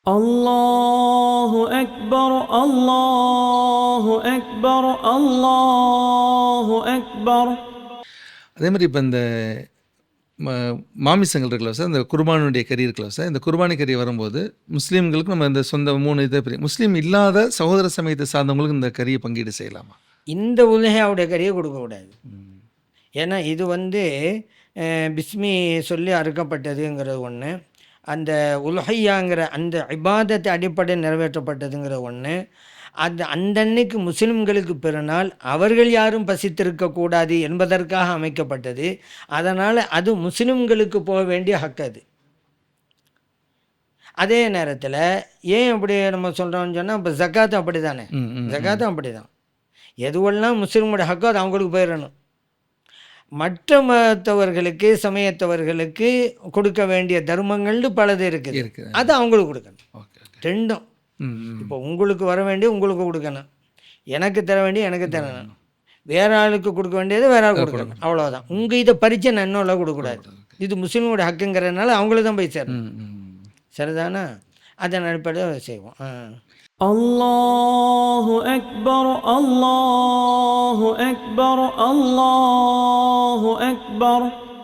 الله أكبر الله أكبر الله أكبر. அதே மாதிரி இப்போ இந்த மாமிசங்கள் இருக்குல்ல சார், இந்த குர்பானுடைய கறி இருக்குல்ல சார், இந்த குர்பானி கறி வரும்போது முஸ்லீம்களுக்கு நம்ம இந்த சொந்த 3 இதை பிரியும். முஸ்லீம் இல்லாத சகோதர சமயத்தை சார்ந்தவங்களுக்கு இந்த கறியை பங்கீடு செய்யலாமா? இந்த உலகையாவுடைய கறியை கொடுக்கக்கூடாது. ஏன்னா இது பிஸ்மி சொல்லி அறுக்கப்பட்டதுங்கிறது ஒன்று, அந்த உலகையாங்கிற அந்த இபாதத்தை அடிப்படை நிறைவேற்றப்பட்டதுங்கிற ஒன்று. அந்த அன்னைக்கு முஸ்லிம்களுக்கு பிறநாள் அவர்கள் யாரும் பசித்திருக்கக்கூடாது என்பதற்காக அமைக்கப்பட்டது. அதனால் அது முஸ்லிம்களுக்கு போக வேண்டிய ஹக்கு அது. அதே நேரத்தில் ஏன் அப்படி நம்ம சொல்கிறோம்னு சொன்னால், இப்போ ஜக்காத்தும் அப்படி தானே, ஜக்காத்தும் அப்படி தான். எதுவெல்லாம் முஸ்லீமோட ஹக்கோ அது அவங்களுக்கு போயிடணும். மற்ற மதத்தவர்களுக்கு சமயத்தவர்களுக்கு கொடுக்க வேண்டிய தர்மங்கள்னு பலது இருக்குது, அது அவங்களுக்கு கொடுக்கணும். ரெண்டும் இப்போ உங்களுக்கு வர வேண்டிய உங்களுக்கு கொடுக்கணும், எனக்கு தர வேண்டிய எனக்கு தரணும், வேற ஆளுக்கு கொடுக்க வேண்டியது வேற ஆள் கொடுக்கணும், அவ்வளோதான். உங்கள் இதை பறித்து நான் இன்னும் கொடுக்கக்கூடாது. இது முஸ்லீமோட ஹக்குங்கிறதுனால அவங்களுக்கு தான் போய் சேரணும். சரிதானா? அதன் அடிப்படையில் செய்வோம். அல்லாஹு அக்பர் அல்லாஹு அக்பர் அல்லாஹு அக்பர்.